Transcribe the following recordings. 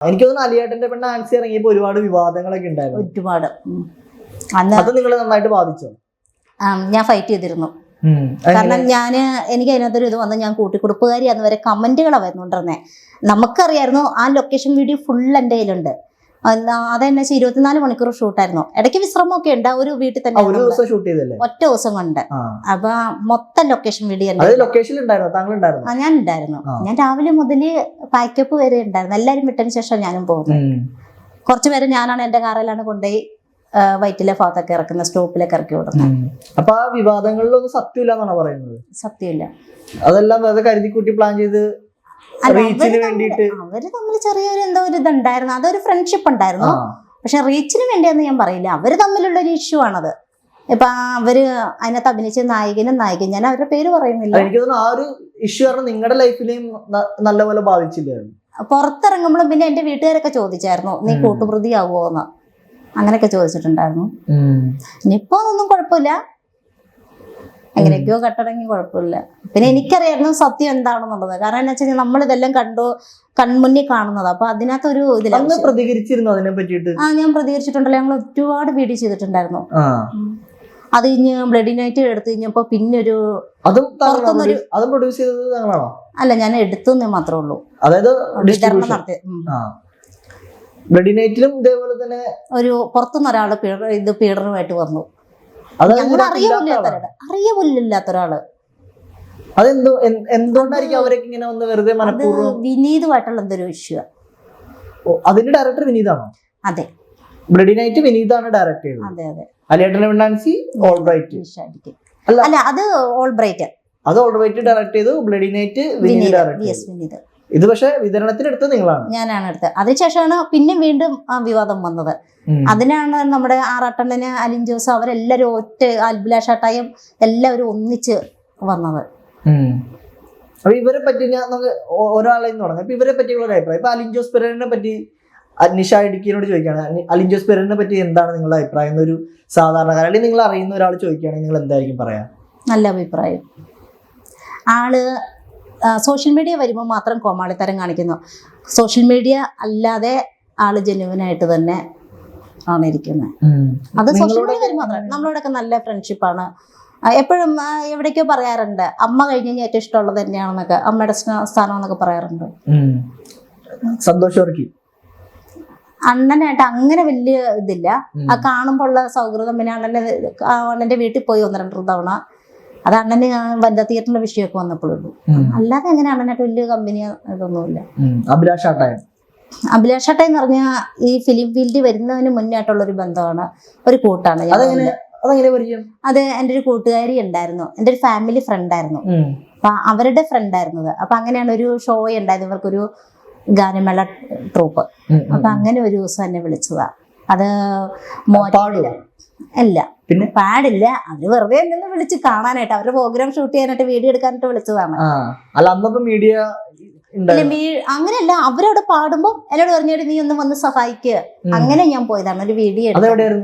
എനിക്ക് തോന്നുന്നു അലിയേട്ടന്റെ പെണ്ണ് ആൻസി ഇറങ്ങിയപ്പോ ഒരുപാട് വിവാദങ്ങളൊക്കെ ഉണ്ടായിരുന്നു. ഒരുപാട്. അത് നിങ്ങളെ നന്നായിട്ട് ബാധിച്ചോ? ഞാൻ ഫൈറ്റ് ചെയ്തിരുന്നു. കാരണം എനിക്ക് അതിനകത്തൊരു ഇത് വന്ന് ഞാൻ കൂട്ടിക്കൊടുപ്പുകാരി അന്ന് വരെ കമന്റുകളാണ് വരുന്നുണ്ടിരുന്നേ. നമുക്കറിയായിരുന്നു ആ ലൊക്കേഷൻ വീഡിയോ ഫുൾ എൻ്റെ കയ്യിലുണ്ട്. അതെന്നെ 24 മണിക്കൂർ ഷൂട്ടായിരുന്നു. ഇടയ്ക്ക് വിശ്രമമൊക്കെ ഉണ്ട്. ഒരു വീട്ടിൽ തന്നെ ഒറ്റ ദിവസം കൊണ്ട്. അപ്പൊ മൊത്തം ലൊക്കേഷൻ വീഡിയോ ഞാൻ ഉണ്ടായിരുന്നു. ഞാൻ രാവിലെ മുതൽ പാക്കപ്പ് വരെ ഉണ്ടായിരുന്നു. എല്ലാരും വിട്ടതിന് ശേഷം ഞാനും പോകുന്നത്. കുറച്ചുപേരെ ഞാനാണ് എന്റെ കാറിലാണ് കൊണ്ടുപോയി വൈറ്റിലെ ഭാഗത്തൊക്കെ ഇറക്കുന്ന, സ്റ്റോപ്പിലൊക്കെ ഇറക്കി വിടുന്നത്. അപ്പൊ ആ വിവാദങ്ങളിലൊന്നും സത്യമില്ല എന്നാണ് പറയുന്നത്? സത്യമില്ല. അതെല്ലാം കരുതിക്കൂട്ടി പ്ലാൻ ചെയ്ത് അവര് തമ്മിൽ ചെറിയൊരു എന്തോ ഒരു ഇതുണ്ടായിരുന്നു. അതൊരു ഫ്രണ്ട്ഷിപ്പ് ഉണ്ടായിരുന്നു. പക്ഷെ റീച്ചിന് വേണ്ടിയെന്ന് ഞാൻ പറയില്ല. അവര് തമ്മിലുള്ള ഒരു ഇഷ്യൂ ആണത്. ഇപ്പൊ അവര് അതിനകത്ത് അഭിനയിച്ച നായികനും നായികയും, ഞാൻ അവരുടെ പേര് പറയുന്നില്ല. എനിക്ക് തോന്നുന്നു ആ ഒരു ഇഷ്യൂ നിങ്ങളുടെ ലൈഫിലെയും നല്ലപോലെ ബാധിച്ചില്ലായിരുന്നു. പുറത്തിറങ്ങുമ്പോഴും പിന്നെ എന്റെ വീട്ടുകാരൊക്കെ ചോദിച്ചായിരുന്നു, നീ കൂട്ടുപ്രതിയാവുമോന്ന്. അങ്ങനെയൊക്കെ ചോദിച്ചിട്ടുണ്ടായിരുന്നു. ഇനിയിപ്പോ ഒന്നും കുഴപ്പമില്ല, എങ്ങനെയൊക്കെയോ കട്ടടങ്ങി കുഴപ്പമില്ല. പിന്നെ എനിക്കറിയായിരുന്നു സത്യം എന്താണെന്നുള്ളത്. കാരണം എന്താ വെച്ചാൽ നമ്മളിതെല്ലാം കൺമുന്നിൽ കാണുന്നത്. അപ്പൊ അതിനകത്തൊരു ഇതില്ല. പ്രതികരിച്ചിരുന്നു അതിനെ പറ്റിയിട്ട്? ഞാൻ പ്രതികരിച്ചിട്ടുണ്ടല്ലോ. ഞങ്ങൾ ഒരുപാട് വീഡിയോ ചെയ്തിട്ടുണ്ടായിരുന്നു. അത് കഴിഞ്ഞ് ബ്ലഡി നൈറ്റ് എടുത്തു കഴിഞ്ഞപ്പോ പിന്നെ ഒരു അല്ല, ഞാൻ എടുത്തു മാത്രമേ ഉള്ളൂ. അതായത് വിതരണം നടത്തി. ബ്ലഡി നൈറ്റിലും ഇതേപോലെ തന്നെ ഒരു പുറത്തുനിന്ന് ഒരാള് ഇത് പീഡനമായിട്ട് വന്നു. ഞങ്ങൾ അറിയമില്ലാത്ത ഒരാള്. അതെന്തോ എന്തുകൊണ്ടായിരിക്കും അവരൊക്കെ ഇങ്ങനെ ഒന്ന് വെറുതെ മനഃപൂർവ്വം? വിനീതുമായിട്ടുള്ള എന്തൊരു ഇഷ്യൂ. അതിന്റെ ഡയറക്ടർ വിനീതാണോ? അതെ, ബ്ലഡി നൈറ്റ് വിനീതാണ് ഡയറക്ട് ചെയ്തത്. അതെ അതെ. അലിയേട്ടന്റെ പെണ്ണാൻസി ഓൾബ്രൈറ്റ്. അല്ല, അത് ഓൾബ്രൈറ്റ്. അത് ഓൾബ്രൈറ്റ് ഡയറക്ട് ചെയ്തു. ബ്ലഡി നൈറ്റ് വിനീത് ഡയറക്ട് ചെയ്തു. ഇത് പക്ഷെ വിതരണത്തിനെടുത്ത് നിങ്ങളാണ്? ഞാനാണ് എടുത്തത്. അതിനുശേഷമാണ് പിന്നെ വീണ്ടും ആ വിവാദം വന്നത്. അതിനാണ് നമ്മുടെ ആറാട്ടണ്ണന്, അലിൻ ജോസ്, അവരെല്ലാരും ഒറ്റ, അഭിലാഷാട്ടായും എല്ലാവരും ഒന്നിച്ച് വന്നത്. അപ്പൊ ഇവരെ പറ്റി ഞാൻ ഒരാളെയും തുടങ്ങാം. ഇപ്പൊ ഇവരെ പറ്റിയുള്ള ഒരു അഭിപ്രായം. ഇപ്പൊ അലിൻ ജോസ് പെരേരനെ പറ്റി നിഷ ഇടുക്കിയോട് ചോദിക്കുകയാണ്, അലിൻ ജോസ് പെരേരനെ പറ്റി എന്താണ് നിങ്ങളുടെ അഭിപ്രായം എന്നൊരു സാധാരണക്കാരൻ അല്ലെങ്കിൽ നിങ്ങൾ അറിയുന്ന ഒരാൾ ചോദിക്കുകയാണെങ്കിൽ നിങ്ങൾ എന്തായിരിക്കും പറയാ? നല്ല അഭിപ്രായം. ആള് സോഷ്യൽ മീഡിയ വരുമ്പോൾ മാത്രം കോമാളിത്തരം കാണിക്കുന്നു. സോഷ്യൽ മീഡിയ അല്ലാതെ ആള് ജെന്യുവനായിട്ട് തന്നെ ആണ് ഇരിക്കുന്നത്. അത് സോഷ്യൽ മീഡിയ വരുമ്പോൾ മാത്രം. നമ്മളോടൊക്കെ നല്ല ഫ്രണ്ട്ഷിപ്പാണ്. എപ്പോഴും എവിടേക്കോ പറയാറുണ്ട്, അമ്മ കഴിഞ്ഞ് ഏറ്റവും ഇഷ്ടമുള്ളത് തന്നെയാണെന്നൊക്കെ, അമ്മയുടെ സ്ഥാനം എന്നൊക്കെ പറയാറുണ്ട്. സന്തോഷം. അണ്ണനായിട്ട് അങ്ങനെ വലിയ ഇതില്ല. ആ കാണുമ്പോൾ ഉള്ള സൗഹൃദം. പിന്നെ അണ്ണന്റെ വീട്ടിൽ പോയി 1-2 തവണ. അത് അണ്ണന് വനിതാ തിയേറ്ററിന്റെ വിഷയമൊക്കെ വന്നപ്പോഴുള്ളൂ. അല്ലാതെ എങ്ങനെ അണ്ണനായിട്ട് വലിയ കമ്പനി ഇതൊന്നുമില്ല. അഭിലാഷാട്ട എന്ന് പറഞ്ഞാൽ ഈ ഫിലിം ഫീൽഡിൽ വരുന്നതിന് മുന്നായിട്ടുള്ള ഒരു ബന്ധമാണ്, ഒരു കൂട്ടാണ്. അത് എൻ്റെ ഒരു കൂട്ടുകാരി ഉണ്ടായിരുന്നു, എൻ്റെ ഒരു ഫാമിലി ഫ്രണ്ടായിരുന്നു. അപ്പൊ അവരുടെ ഫ്രണ്ടായിരുന്നത്. അപ്പൊ അങ്ങനെയാണ് ഒരു ഷോ ഉണ്ടായത്, ഇവർക്കൊരു ഗാനമേള ട്രൂപ്പ്. അപ്പൊ അങ്ങനെ ഒരു ദിവസം എന്നെ വിളിച്ചതാ. അത് അല്ല, പിന്നെ പാടില്ല, അവര് വെറുതെ എന്നെ വിളിച്ച് കാണാനായിട്ട്, അവരുടെ പ്രോഗ്രാം ഷൂട്ട് ചെയ്യാനായിട്ട്, വീഡിയോ എടുക്കാനായിട്ട് വിളിച്ചതാണ്. അങ്ങനെയല്ല, അവരവിടെ പാടുമ്പോ എന്നോട് പറഞ്ഞിട്ട് നീ ഒന്ന് വന്ന് സഹായിക്കുക. അങ്ങനെ ഞാൻ പോയതാണ് ഒരു വീഡിയോ എടുത്തത്.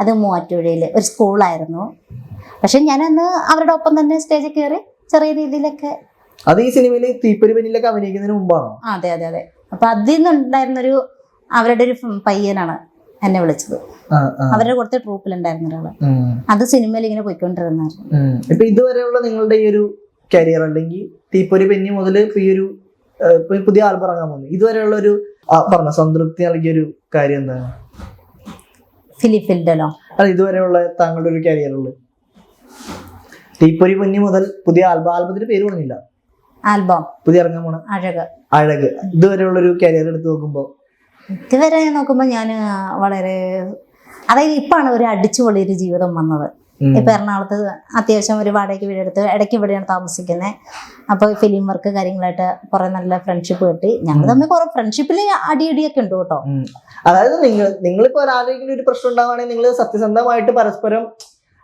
അത് മൂവാറ്റുപുഴയില് ഒരു സ്കൂളായിരുന്നു. പക്ഷെ ഞാനന്ന് അവരുടെ ഒപ്പം തന്നെ സ്റ്റേജിൽ കയറി ചെറിയ രീതിയിലൊക്കെ. അത് ഈ സിനിമയില് തീപ്പൊരി പെണ്ണിലൊക്കെ അഭിനയിക്കുന്നതിന് മുമ്പാണോ? അതെ അതെ അതെ. അപ്പൊ അതിൽ നിന്നുണ്ടായിരുന്നൊരു അവരുടെ ഒരു പയ്യനാണ് എന്നെ വിളിച്ചത്. അവരുടെ കൊടുത്ത ട്രൂപ്പിലുണ്ടായിരുന്ന ഒരാള്. അത് സിനിമയിൽ ഇങ്ങനെ പോയിക്കൊണ്ടിരുന്നായിരുന്നു. ഇപ്പൊ ഇതുവരെയുള്ള നിങ്ങളുടെ ഈ ഒരു കരിയർ, അല്ലെങ്കിൽ തീപ്പൊരി പെണ്ണി മുതൽ ഈ ഒരു പുതിയ ആൽബം ഇറങ്ങാൻ പോകുന്നു, ഇതുവരെയുള്ള ഒരു പറഞ്ഞ സംതൃപ്തി നൽകിയൊരു കാര്യം എന്താണ്? ഫിലിം ഫീൽഡിലോ? അല്ല, ഇതുവരെയുള്ള താങ്കളുടെ ഒരു കരിയറില് തീപ്പൊരി പൊന്നി മുതൽ പുതിയ ആൽബത്തിന്റെ പേര് പറഞ്ഞില്ല, ആൽബം പുതിയ ഇറങ്ങാൻ പോണ അഴക്, ഇതുവരെയുള്ള ഒരു കരിയർ എടുത്ത് നോക്കുമ്പോ? ഇതുവരെ നോക്കുമ്പോ ഞാൻ വളരെ, അതായത് ഇപ്പാണ് ഒരു അടിച്ചുപൊളിയൊരു ജീവിതം വന്നത്. ഇപ്പൊ എറണാകുളത്ത് അത്യാവശ്യം ഒരു വാടകയ്ക്ക് വീടെടുത്ത് ഇടയ്ക്ക് ഇവിടെയാണ് താമസിക്കുന്നത്. അപ്പൊ ഫിലിം വർക്ക് കാര്യങ്ങളായിട്ട് കുറെ നല്ല ഫ്രണ്ട്ഷിപ്പ് കിട്ടി. ഞങ്ങൾ തമ്മിൽ കുറെ ഫ്രണ്ട്ഷിപ്പില് അടിയടിയൊക്കെ ഉണ്ട് കേട്ടോ. അതായത് നിങ്ങളിപ്പോ ആരെങ്കിലും ഒരു പ്രശ്നം ഉണ്ടാവുകയാണെങ്കിൽ നിങ്ങൾ സത്യസന്ധമായിട്ട് പരസ്പരം,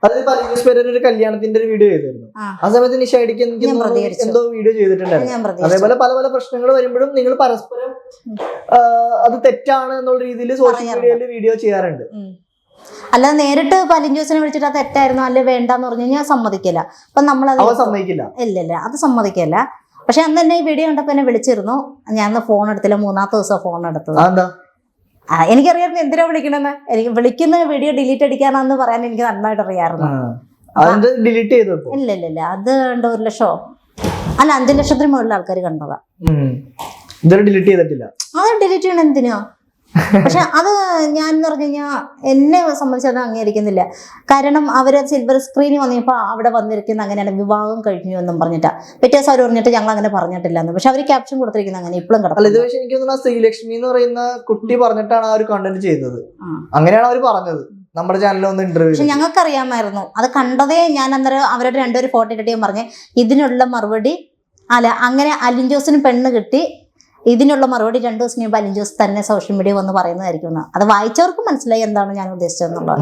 അതായത് ഒരു കല്യാണത്തിന്റെ ഒരു വീഡിയോ ചെയ്തിരുന്നു, ആ സമയത്ത് നിഷ ഇടുക്കി എന്തോ വീഡിയോ ചെയ്തിട്ടുണ്ടായിരുന്നു. അതേപോലെ പല പല പ്രശ്നങ്ങൾ വരുമ്പോഴും നിങ്ങൾ പരസ്പരം അത് തെറ്റാണ് എന്നുള്ള രീതിയിൽ സോഷ്യൽ മീഡിയയിൽ വീഡിയോ ചെയ്യാറുണ്ട്. അല്ലാതെ നേരിട്ട് അലിൻ ജോസിനെ വിളിച്ചിട്ട് അത് തെറ്റായിരുന്നു അല്ലെ വേണ്ടെന്ന് പറഞ്ഞു ഞാൻ സമ്മതിക്കില്ല. അപ്പൊ നമ്മളത് സമ്മതിക്കില്ല. ഇല്ല, അത് സമ്മതിക്കില്ല. പക്ഷെ അന്ന് തന്നെ ഈ വീഡിയോ കണ്ടപ്പോൾ എന്നെ വിളിച്ചിരുന്നു. ഞാൻ ഫോൺ എടുത്തില്ല, 3-ാമത്തെ ദിവസം ഫോൺ എടുത്തത്. എനിക്കറിയായിരുന്നു എന്തിനാ വിളിക്കണമെന്ന്. എനിക്ക് വിളിക്കുന്ന വീഡിയോ ഡിലീറ്റ് അടിക്കാനാന്ന് പറയാൻ എനിക്ക് നന്നായിട്ട് അറിയാമായിരുന്നു. ഇല്ല അത് 1 ലക്ഷമോ അല്ല 5 ലക്ഷത്തിന് മുകളിൽ ആൾക്കാർ കണ്ടതാ. ഡിലീറ്റ് ചെയ്തിട്ടില്ല. അത് ഡിലീറ്റ് ചെയ്യണം എന്തിനാ? പക്ഷെ അത് ഞാൻ എന്ന് പറഞ്ഞു കഴിഞ്ഞാൽ എന്നെ സംബന്ധിച്ച് അത് അംഗീകരിക്കുന്നില്ല. കാരണം അവര് സിൽവർ സ്ക്രീനിൽ വന്നപ്പോൾ അവിടെ വന്നിരിക്കുന്ന അങ്ങനെയാണ് വിവാഹം കഴിഞ്ഞു എന്നും പറഞ്ഞിട്ടാ. പിറ്റേ ദിവസം അവർ പറഞ്ഞിട്ട് ഞങ്ങൾ അങ്ങനെ പറഞ്ഞിട്ടില്ല എന്ന്. പക്ഷെ അവർ ക്യാപ്ഷൻ കൊടുത്തിരിക്കുന്നത് അങ്ങനെ ഇപ്പോഴും കിടക്കും. എനിക്ക് തോന്നുന്നു ശ്രീലക്ഷ്മി എന്ന് പറയുന്ന കുട്ടി പറഞ്ഞിട്ടാണ് ആ ഒരു കണ്ടന്റ് ചെയ്തത്. അങ്ങനെയാണ് അവർ പറഞ്ഞത് നമ്മുടെ ചാനലിൽ ഒന്ന് ഇന്റർവ്യൂ. പക്ഷെ ഞങ്ങൾക്ക് അറിയാമായിരുന്നു അത് കണ്ടതേ. ഞാൻ അന്നേരം അവരുടെ 2 ഫോട്ടോ ഇട്ടിട്ട് പറഞ്ഞ് ഇതിനുള്ള മറുപടി അല്ല, അങ്ങനെ അലിൻ ജോസിന് പെണ്ണ് കിട്ടി, ഇതിനുള്ള മറുപടി 2 ദിവസം കഴിയുമ്പോൾ അലിൻ ജോസ് തന്നെ സോഷ്യൽ മീഡിയ വന്ന് പറയുന്നതായിരിക്കും. അത് വായിച്ചവർക്ക് മനസ്സിലായി എന്താണ് ഞാൻ ഉദ്ദേശിച്ചതെന്നുള്ളത്.